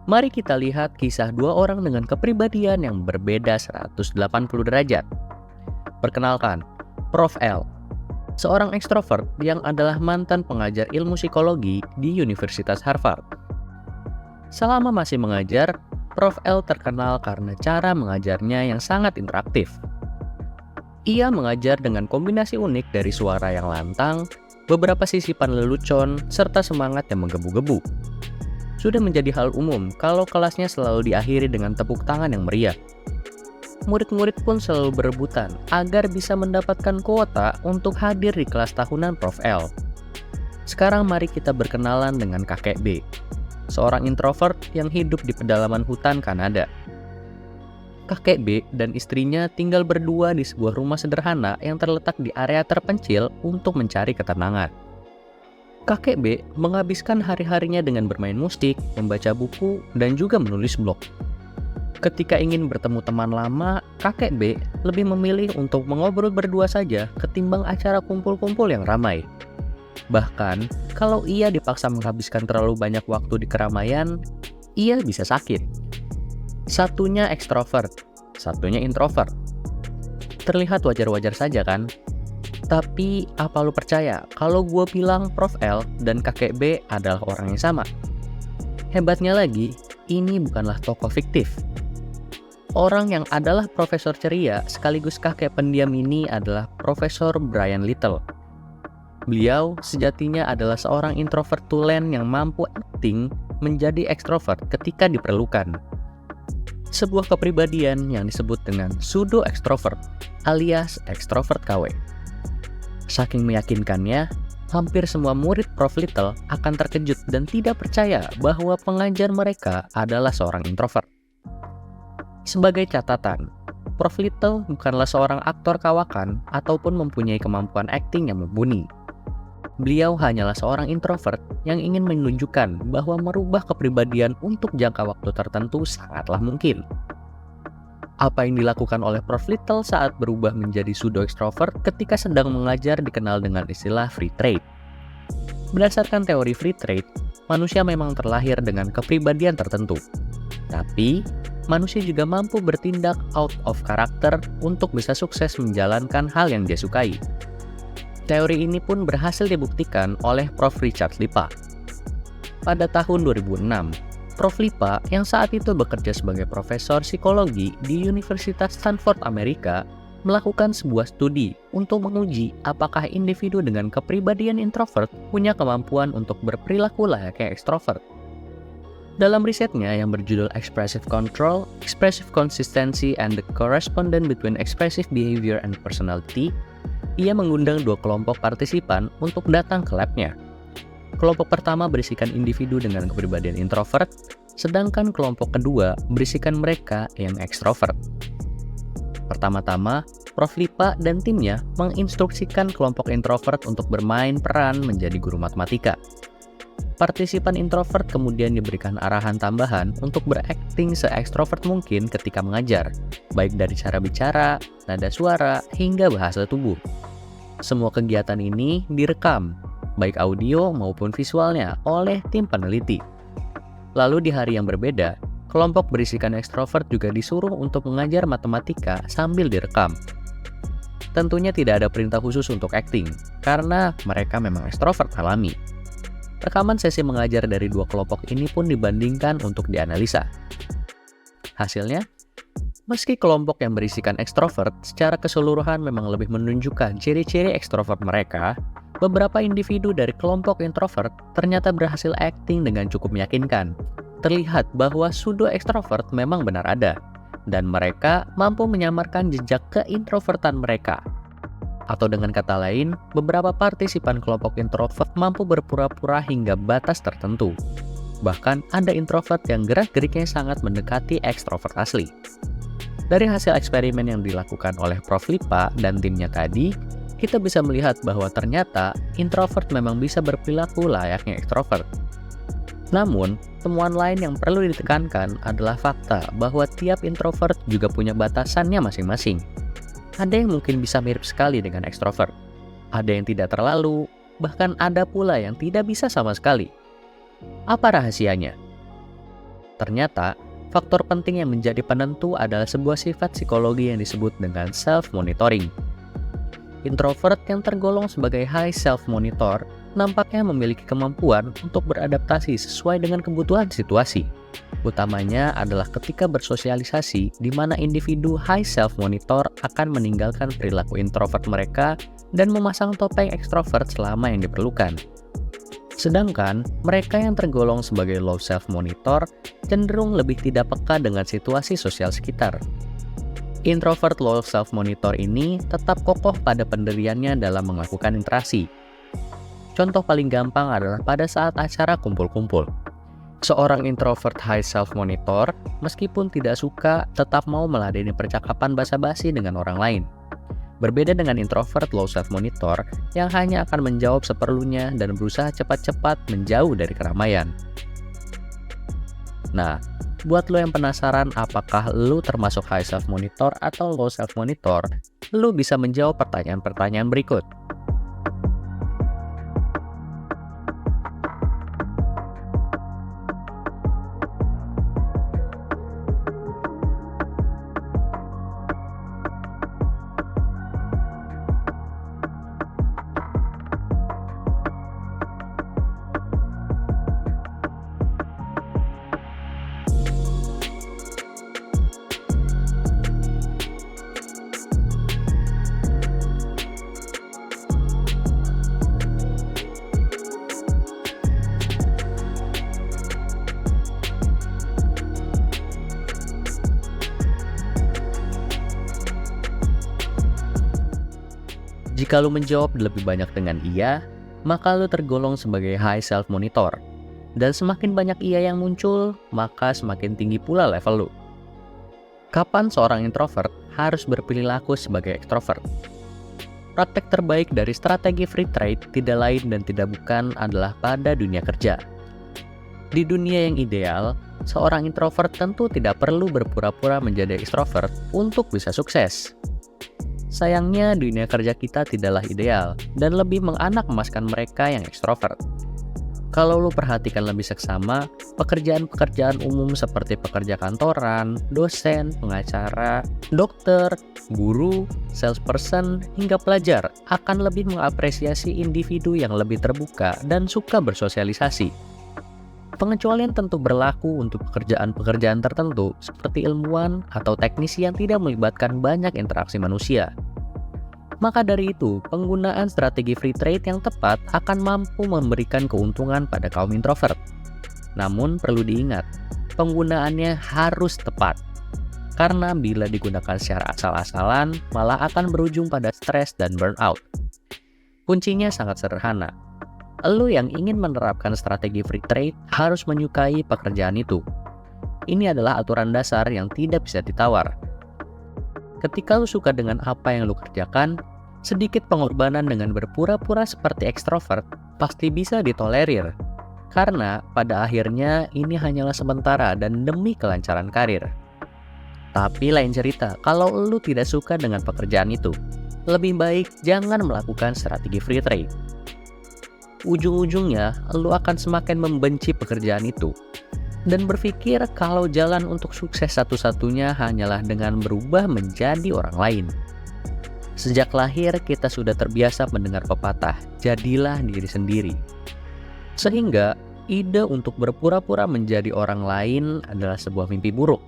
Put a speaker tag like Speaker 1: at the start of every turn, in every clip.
Speaker 1: Mari kita lihat kisah dua orang dengan kepribadian yang berbeda 180 derajat. Perkenalkan, Prof. L, seorang ekstrovert yang adalah mantan pengajar ilmu psikologi di Universitas Harvard. Selama masih mengajar, Prof. L terkenal karena cara mengajarnya yang sangat interaktif. Ia mengajar dengan kombinasi unik dari suara yang lantang, beberapa sisipan lelucon, serta semangat yang menggebu-gebu. Sudah menjadi hal umum kalau kelasnya selalu diakhiri dengan tepuk tangan yang meriah. Murid-murid pun selalu berebutan agar bisa mendapatkan kuota untuk hadir di kelas tahunan Prof. L. Sekarang mari kita berkenalan dengan kakek B, seorang introvert yang hidup di pedalaman hutan Kanada. Kakek B dan istrinya tinggal berdua di sebuah rumah sederhana yang terletak di area terpencil untuk mencari ketenangan. Kakek B menghabiskan hari-harinya dengan bermain musik, membaca buku, dan juga menulis blog. Ketika ingin bertemu teman lama, kakek B lebih memilih untuk mengobrol berdua saja ketimbang acara kumpul-kumpul yang ramai. Bahkan, kalau ia dipaksa menghabiskan terlalu banyak waktu di keramaian, ia bisa sakit. Satunya ekstrovert, satunya introvert. Terlihat wajar-wajar saja kan? Tapi apa lu percaya kalau gue bilang Prof. L dan kakek B adalah orang yang sama? Hebatnya lagi, ini bukanlah tokoh fiktif. Orang yang adalah profesor ceria sekaligus kakek pendiam ini adalah Profesor Brian Little. Beliau sejatinya adalah seorang introvert tulen yang mampu acting menjadi ekstrovert ketika diperlukan. Sebuah kepribadian yang disebut dengan pseudo ekstrovert alias ekstrovert KW. Saking meyakinkannya, hampir semua murid Prof. Little akan terkejut dan tidak percaya bahwa pengajar mereka adalah seorang introvert. Sebagai catatan, Prof. Little bukanlah seorang aktor kawakan ataupun mempunyai kemampuan akting yang mumpuni. Beliau hanyalah seorang introvert yang ingin menunjukkan bahwa merubah kepribadian untuk jangka waktu tertentu sangatlah mungkin. Apa yang dilakukan oleh Prof. Little saat berubah menjadi pseudo extrovert ketika sedang mengajar dikenal dengan istilah free trade. Berdasarkan teori free trade, manusia memang terlahir dengan kepribadian tertentu. Tapi, manusia juga mampu bertindak out of character untuk bisa sukses menjalankan hal yang dia sukai. Teori ini pun berhasil dibuktikan oleh Prof. Richard Lipa. Pada tahun 2006, Prof. Lipa yang saat itu bekerja sebagai profesor psikologi di Universitas Stanford Amerika melakukan sebuah studi untuk menguji apakah individu dengan kepribadian introvert punya kemampuan untuk berperilaku layaknya ekstrovert. Dalam risetnya yang berjudul Expressive Control, Expressive Consistency, and the Correspondence Between Expressive Behavior and Personality, ia mengundang dua kelompok partisipan untuk datang ke labnya. Kelompok pertama berisikan individu dengan kepribadian introvert, sedangkan kelompok kedua berisikan mereka yang ekstrovert. Pertama-tama, Prof. Lipa dan timnya menginstruksikan kelompok introvert untuk bermain peran menjadi guru matematika. Partisipan introvert kemudian diberikan arahan tambahan untuk berakting se-ekstrovert mungkin ketika mengajar, baik dari cara bicara, nada suara, hingga bahasa tubuh. Semua kegiatan ini direkam, baik audio maupun visualnya, oleh tim peneliti. Lalu di hari yang berbeda, kelompok berisikan ekstrovert juga disuruh untuk mengajar matematika sambil direkam. Tentunya tidak ada perintah khusus untuk acting, karena mereka memang ekstrovert alami. Rekaman sesi mengajar dari dua kelompok ini pun dibandingkan untuk dianalisa. Hasilnya, meski kelompok yang berisikan ekstrovert secara keseluruhan memang lebih menunjukkan ciri-ciri ekstrovert mereka, beberapa individu dari kelompok introvert ternyata berhasil acting dengan cukup meyakinkan. Terlihat bahwa pseudo ekstrovert memang benar ada, dan mereka mampu menyamarkan jejak keintrovertan mereka. Atau dengan kata lain, beberapa partisipan kelompok introvert mampu berpura-pura hingga batas tertentu. Bahkan ada introvert yang gerak-geriknya sangat mendekati ekstrovert asli. Dari hasil eksperimen yang dilakukan oleh Prof. Lipa dan timnya tadi, kita bisa melihat bahwa ternyata introvert memang bisa berperilaku layaknya ekstrovert. Namun, temuan lain yang perlu ditekankan adalah fakta bahwa tiap introvert juga punya batasannya masing-masing. Ada yang mungkin bisa mirip sekali dengan ekstrovert, ada yang tidak terlalu, bahkan ada pula yang tidak bisa sama sekali. Apa rahasianya? Ternyata, faktor penting yang menjadi penentu adalah sebuah sifat psikologi yang disebut dengan self-monitoring. Introvert yang tergolong sebagai high self-monitor nampaknya memiliki kemampuan untuk beradaptasi sesuai dengan kebutuhan situasi. Utamanya adalah ketika bersosialisasi, di mana individu high self-monitor akan meninggalkan perilaku introvert mereka dan memasang topeng ekstrovert selama yang diperlukan. Sedangkan mereka yang tergolong sebagai low self-monitor cenderung lebih tidak peka dengan situasi sosial sekitar. Introvert low self-monitor ini tetap kokoh pada pendiriannya dalam melakukan interaksi. Contoh paling gampang adalah pada saat acara kumpul-kumpul. Seorang introvert high self-monitor, meskipun tidak suka, tetap mau meladeni percakapan basa-basi dengan orang lain. Berbeda dengan introvert low self-monitor yang hanya akan menjawab seperlunya dan berusaha cepat-cepat menjauh dari keramaian. Nah, buat lo yang penasaran apakah lo termasuk high self-monitor atau low self-monitor, lo bisa menjawab pertanyaan-pertanyaan berikut. Jika lo menjawab lebih banyak dengan iya, maka lo tergolong sebagai high self-monitor. Dan semakin banyak iya yang muncul, maka semakin tinggi pula level lo. Kapan seorang introvert harus berperilaku sebagai ekstrovert? Praktek terbaik dari strategi free trade tidak lain dan tidak bukan adalah pada dunia kerja. Di dunia yang ideal, seorang introvert tentu tidak perlu berpura-pura menjadi ekstrovert untuk bisa sukses. Sayangnya, dunia kerja kita tidaklah ideal dan lebih menganak emaskan mereka yang ekstrovert. Kalau lu perhatikan lebih seksama, pekerjaan-pekerjaan umum seperti pekerja kantoran, dosen, pengacara, dokter, guru, salesperson, hingga pelajar akan lebih mengapresiasi individu yang lebih terbuka dan suka bersosialisasi. Pengecualian tentu berlaku untuk pekerjaan-pekerjaan tertentu seperti ilmuwan atau teknisi yang tidak melibatkan banyak interaksi manusia. Maka dari itu, penggunaan strategi free trade yang tepat akan mampu memberikan keuntungan pada kaum introvert. Namun perlu diingat, penggunaannya harus tepat. Karena bila digunakan secara asal-asalan, malah akan berujung pada stres dan burnout. Kuncinya sangat sederhana. Lo yang ingin menerapkan strategi free trade harus menyukai pekerjaan itu. Ini adalah aturan dasar yang tidak bisa ditawar. Ketika lo suka dengan apa yang lo kerjakan, sedikit pengorbanan dengan berpura-pura seperti ekstrovert pasti bisa ditolerir. Karena pada akhirnya ini hanyalah sementara dan demi kelancaran karir. Tapi lain cerita kalau lo tidak suka dengan pekerjaan itu. Lebih baik jangan melakukan strategi free trade. Ujung-ujungnya, lo akan semakin membenci pekerjaan itu dan berpikir kalau jalan untuk sukses satu-satunya hanyalah dengan berubah menjadi orang lain. Sejak lahir, kita sudah terbiasa mendengar pepatah, jadilah diri sendiri. Sehingga, ide untuk berpura-pura menjadi orang lain adalah sebuah mimpi buruk.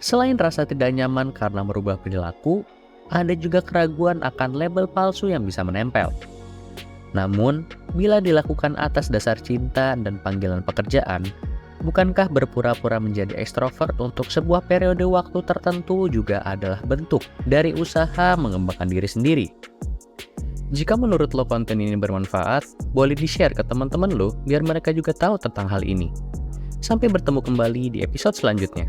Speaker 1: Selain rasa tidak nyaman karena merubah perilaku, ada juga keraguan akan label palsu yang bisa menempel. Namun, bila dilakukan atas dasar cinta dan panggilan pekerjaan, bukankah berpura-pura menjadi ekstrovert untuk sebuah periode waktu tertentu juga adalah bentuk dari usaha mengembangkan diri sendiri? Jika menurut lo konten ini bermanfaat, boleh di-share ke teman-teman lo biar mereka juga tahu tentang hal ini. Sampai bertemu kembali di episode selanjutnya.